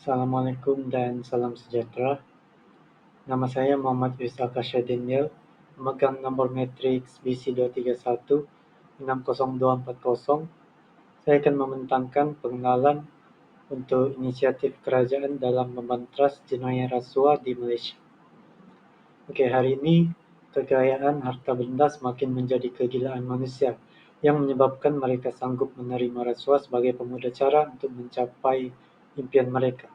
Assalamualaikum dan salam sejahtera. Nama saya Muhammad Yusuf Asyadinil, memegang nomor matriks BC231 60240. Saya akan membentangkan pengenalan untuk inisiatif kerajaan dalam membantras jenayah rasuah di Malaysia. Hari ini kekayaan harta benda semakin menjadi kegilaan manusia yang menyebabkan mereka sanggup menerima rasuah sebagai pemuda cara untuk mencapai impian mereka.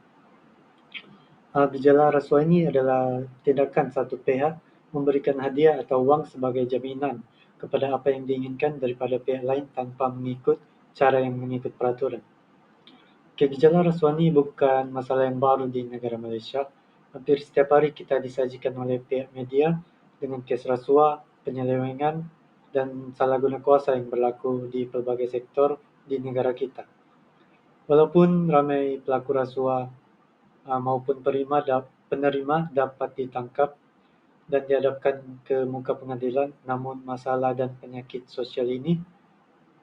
Gejala rasuah ini adalah tindakan satu pihak memberikan hadiah atau wang sebagai jaminan kepada apa yang diinginkan daripada pihak lain tanpa mengikut cara yang mengikut peraturan. Gejala rasuah ini bukan masalah yang baru di negara Malaysia. Hampir setiap hari kita disajikan oleh pihak media dengan kes rasuah, penyelewengan, dan salah guna kuasa yang berlaku di pelbagai sektor di negara kita. Walaupun ramai pelaku rasuah maupun penerima dapat ditangkap dan dihadapkan ke muka pengadilan, namun masalah dan penyakit sosial ini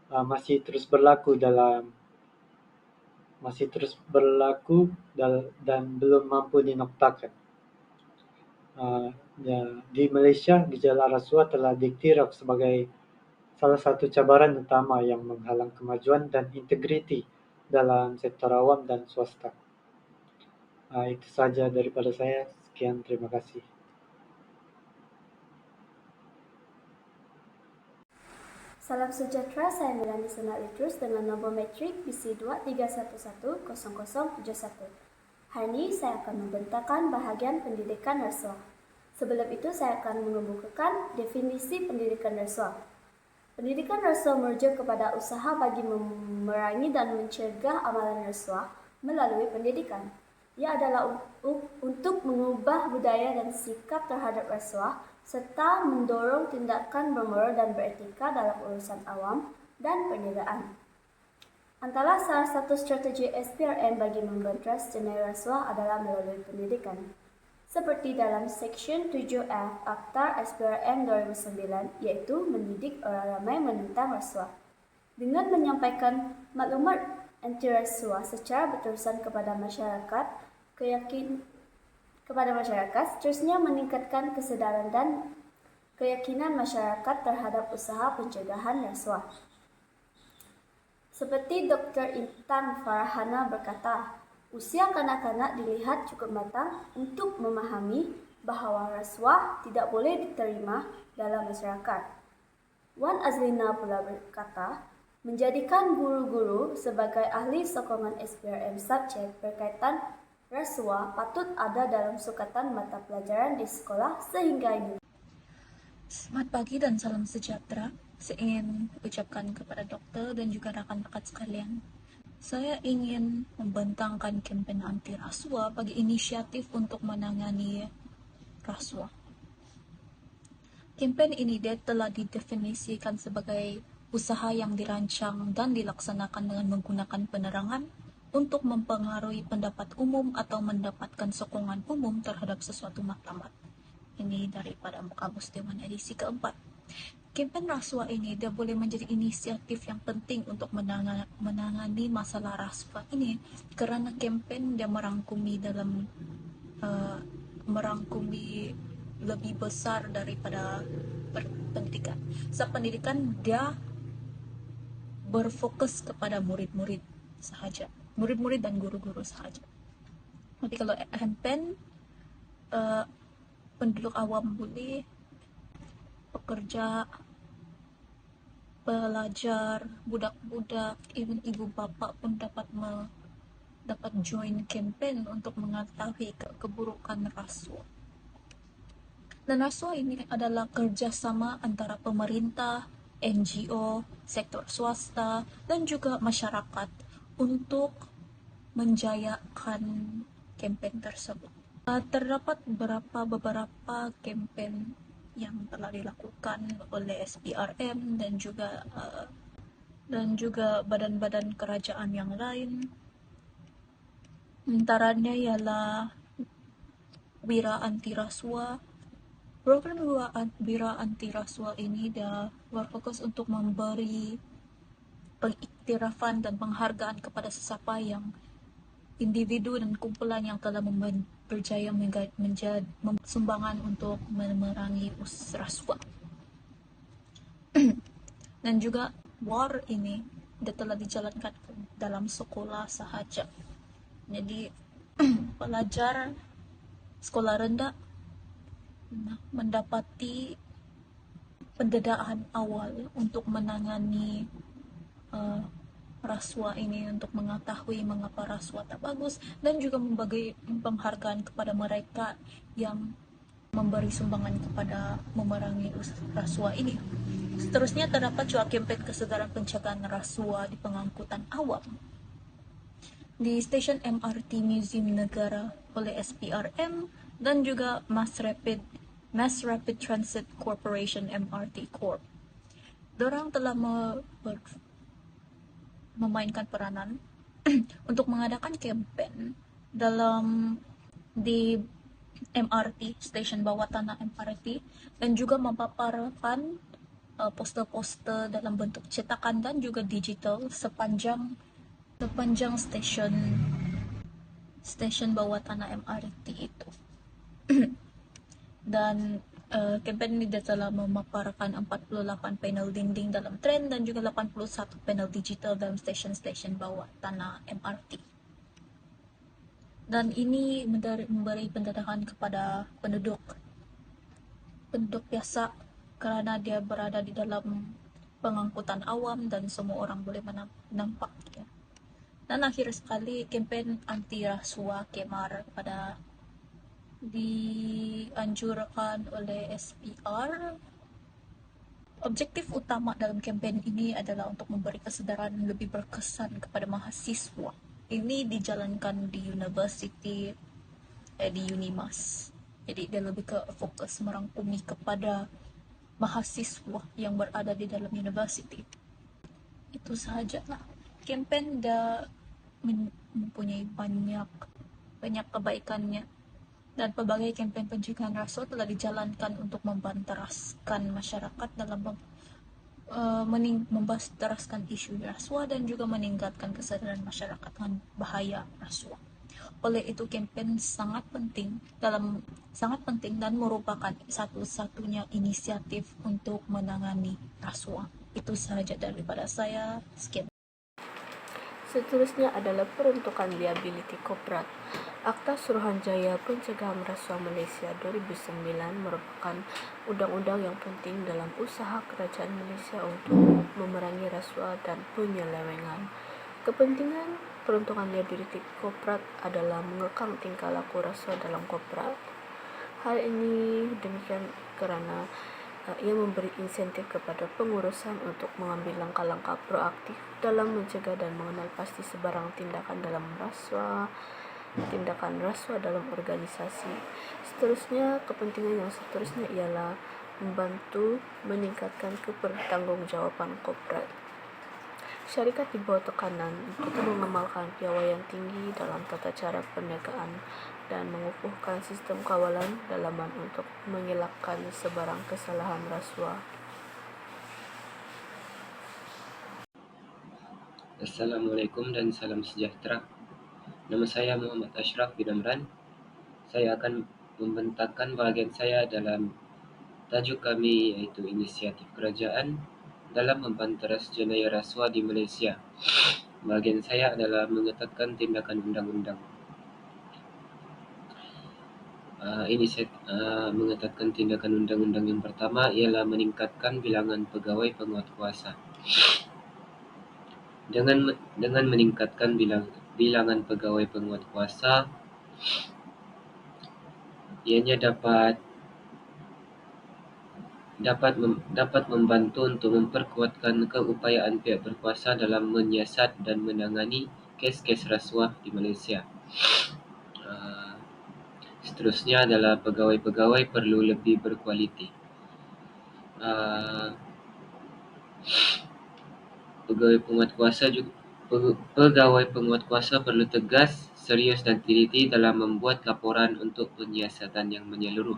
masih terus berlaku dan belum mampu dinoktakan. Di Malaysia, gejala rasuah telah diiktiraf sebagai salah satu cabaran utama yang menghalang kemajuan dan integriti dalam sektor awam dan swasta. Itu saja daripada saya. Sekian, terima kasih. Salam sejahtera, saya Melanie Senat Litrus dengan nombor matrik BC231100071. Hari ini saya akan membentangkan bahagian pendidikan rasuah. Sebelum itu, saya akan mengemukakan definisi pendidikan rasuah. Pendidikan rasuah merujuk kepada usaha bagi memerangi dan mencegah amalan rasuah melalui pendidikan. Ia adalah untuk mengubah budaya dan sikap terhadap rasuah serta mendorong tindakan bermoral dan beretika dalam urusan awam dan perniagaan. Antara salah satu strategi SPRM bagi membantras jenayah rasuah adalah melalui pendidikan. Seperti dalam Seksyen 7F Akta SPRM 2009, iaitu mendidik orang ramai menentang rasuah. Dengan menyampaikan maklumat anti rasuah secara berterusan kepada masyarakat, seterusnya meningkatkan kesedaran dan keyakinan masyarakat terhadap usaha pencegahan rasuah. Seperti Dr. Intan Farhana berkata, usia kanak-kanak dilihat cukup matang untuk memahami bahawa rasuah tidak boleh diterima dalam masyarakat. Wan Azlina pula berkata, menjadikan guru-guru sebagai ahli sokongan SPRM subjek berkaitan rasuah patut ada dalam sukatan mata pelajaran di sekolah sehingga ini. Selamat pagi dan salam sejahtera. Saya ingin ucapkan kepada doktor dan juga rakan-rakan sekalian. Saya ingin membentangkan kempen anti rasuah bagi inisiatif untuk menangani rasuah. Kempen ini telah didefinisikan sebagai usaha yang dirancang dan dilaksanakan dengan menggunakan penerangan untuk mempengaruhi pendapat umum atau mendapatkan sokongan umum terhadap sesuatu matlamat. Ini daripada Kamus Dewan edisi keempat. Kempen rasuah ini dia boleh menjadi inisiatif yang penting untuk menangani masalah rasuah ini kerana kempen dia merangkumi lebih besar daripada pendidikan. Pendidikan dia berfokus kepada murid-murid sahaja, murid-murid dan guru-guru sahaja. Tapi kalau kempen penduduk awam boleh, pekerja, pelajar, budak-budak, even ibu bapa pun dapat join kempen untuk mengetahui keburukan rasuah. Dan rasuah ini adalah kerjasama antara pemerintah, NGO, sektor swasta dan juga masyarakat untuk menjayakan kempen tersebut. Terdapat beberapa kempen yang telah dilakukan oleh SPRM dan juga badan-badan kerajaan yang lain. Antaranya ialah Wira Anti Rasuah. Program Wira Anti Rasuah ini dia berfokus untuk memberi pengiktirafan dan penghargaan kepada sesiapa yang individu dan kumpulan yang telah berjaya menjadi sumbangan untuk memerangi rasuah. Dan juga war ini telah dijalankan dalam sekolah sahaja. Jadi pelajar sekolah rendah mendapati pendedaan awal untuk menangani rasuah ini, untuk mengetahui mengapa rasuah tak bagus, dan juga membagi penghargaan kepada mereka yang memberi sumbangan kepada memerangi rasuah ini. Seterusnya terdapat juga kampanye kesadaran pencegahan rasuah di pengangkutan awam di stesen MRT Museum Negara oleh SPRM dan juga Mass Rapid Transit Corporation MRT Corp. Dorang telah memainkan peranan untuk mengadakan kampanye di MRT, stesen bawah tanah MRT, dan juga memaparkan poster-poster dalam bentuk cetakan dan juga digital sepanjang stesen bawah tanah MRT itu. Dan kampanye ini telah memaparkan 48 panel dinding dalam tren dan juga 81 panel digital dalam stesen-stesen bawah tanah MRT. Dan ini memberi pendedahan kepada penduduk biasa kerana dia berada di dalam pengangkutan awam dan semua orang boleh menampaknya. Dan akhir sekali, kampanye anti rasuah KEMAR dianjurkan oleh SPR. Objektif utama dalam kampanye ini adalah untuk memberi kesedaran lebih berkesan kepada mahasiswa. Ini dijalankan di university, di Unimas. Jadi dia lebih ke fokus merangkumi kepada mahasiswa yang berada di dalam university. Itu sahajalah. Kampanye dah mempunyai banyak kebaikannya. Dan pelbagai kampanye pencegahan rasuah telah dijalankan untuk membanteraskan masyarakat dalam membanteraskan isu rasuah dan juga meningkatkan kesadaran masyarakat dengan bahaya rasuah. Oleh itu, kampanye sangat penting dan merupakan satu-satunya inisiatif untuk menangani rasuah. Itu sahaja daripada saya. Sekian. Seterusnya adalah peruntukan liability korporat. Akta Suruhanjaya Pencegahan Rasuah Malaysia 2009 merupakan undang-undang yang penting dalam usaha kerajaan Malaysia untuk memerangi rasuah dan penyelewengan. Kepentingan peruntukan liability korporat adalah mengekang tingkah laku rasuah dalam korporat. Hal ini demikian kerana ia memberi insentif kepada pengurusan untuk mengambil langkah-langkah proaktif dalam mencegah dan mengenal pasti sebarang tindakan rasuah dalam organisasi. Seterusnya, kepentingan yang seterusnya ialah membantu meningkatkan kebertanggungjawaban korporat. Syarikat di bawah tekanan untuk mengamalkan piawaian tinggi dalam tata cara perniagaan dan mengukuhkan sistem kawalan dalaman untuk mengelakkan sebarang kesalahan rasuah. Assalamualaikum dan salam sejahtera. Nama saya Muhammad Ashraf bin Amran. Saya akan membentangkan bahagian saya dalam tajuk kami, iaitu inisiatif kerajaan dalam membanteras jenayah rasuah di Malaysia. Bahagian saya adalah mengetatkan tindakan undang-undang. Mengetatkan tindakan undang-undang yang pertama ialah meningkatkan bilangan pegawai penguat kuasa. Dengan meningkatkan bilangan pegawai penguat kuasa, ianya dapat membantu untuk memperkuatkan keupayaan pihak berkuasa dalam menyiasat dan menangani kes-kes rasuah di Malaysia. Seterusnya adalah pegawai-pegawai perlu lebih berkualiti. Pegawai penguat kuasa perlu tegas, serius dan teliti dalam membuat laporan untuk penyiasatan yang menyeluruh.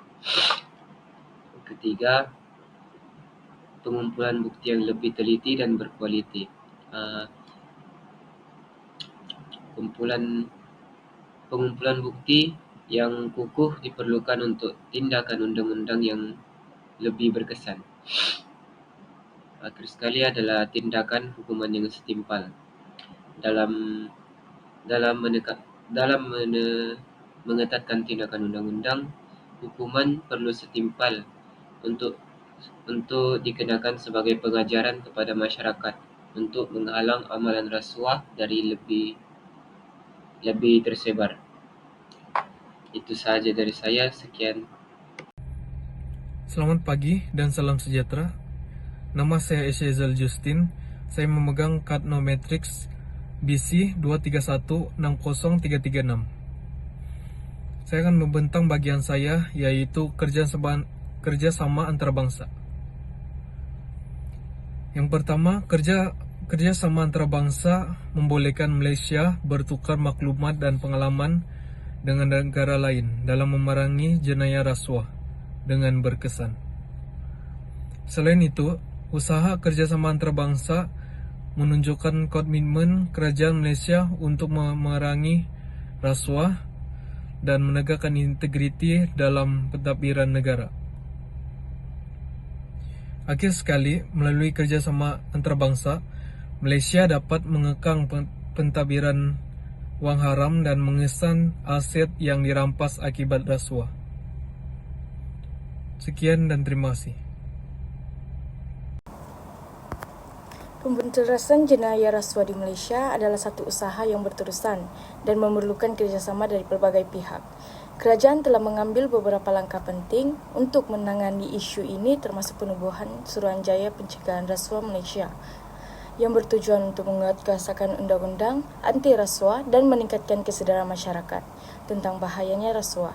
Ketiga, pengumpulan bukti yang lebih teliti dan berkualiti. Pengumpulan bukti yang kukuh diperlukan untuk tindakan undang-undang yang lebih berkesan. Akhir sekali adalah tindakan hukuman yang setimpal. Dalam mengetatkan tindakan undang-undang, hukuman perlu setimpal untuk dikenakan sebagai pengajaran kepada masyarakat untuk menghalang amalan rasuah dari lebih tersebar. Itu sahaja dari saya. Sekian. Selamat pagi dan salam sejahtera. Nama saya Esyezal Justin. Saya memegang kad No Matrix BC 231-60336. Saya akan membentang bagian saya, yaitu kerjasama antarabangsa. Yang pertama, kerjasama antarabangsa membolehkan Malaysia bertukar maklumat dan pengalaman dengan negara lain dalam memerangi jenayah rasuah dengan berkesan. Selain itu, usaha kerjasama antarabangsa menunjukkan komitmen kerajaan Malaysia untuk memerangi rasuah dan menegakkan integriti dalam pentadbiran negara. Akhir sekali, melalui kerjasama antarabangsa, Malaysia dapat mengekang pentadbiran wang haram dan mengesan aset yang dirampas akibat rasuah. Sekian dan terima kasih. Pemberantasan jenayah rasuah di Malaysia adalah satu usaha yang berterusan dan memerlukan kerjasama dari pelbagai pihak. Kerajaan telah mengambil beberapa langkah penting untuk menangani isu ini, termasuk penubuhan Suruhanjaya Pencegahan Rasuah Malaysia yang bertujuan untuk menguatkuasakan undang-undang anti rasuah dan meningkatkan kesedaran masyarakat tentang bahayanya rasuah.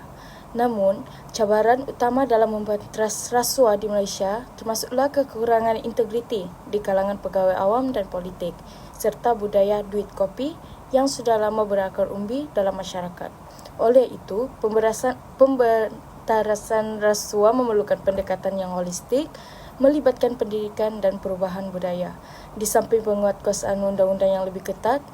Namun, cabaran utama dalam memberantas rasuah di Malaysia termasuklah kekurangan integriti di kalangan pegawai awam dan politik, serta budaya duit kopi yang sudah lama berakar umbi dalam masyarakat. Oleh itu, pemberantasan rasuah memerlukan pendekatan yang holistik, melibatkan pendidikan dan perubahan budaya. Di samping penguatkuasaan undang-undang yang lebih ketat,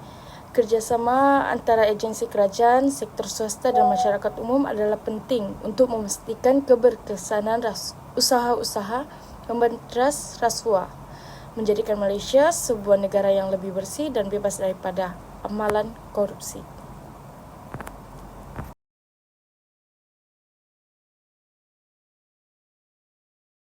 kerjasama antara agensi kerajaan, sektor swasta dan masyarakat umum adalah penting untuk memastikan keberkesanan usaha-usaha memberantas rasuah, menjadikan Malaysia sebuah negara yang lebih bersih dan bebas daripada amalan korupsi.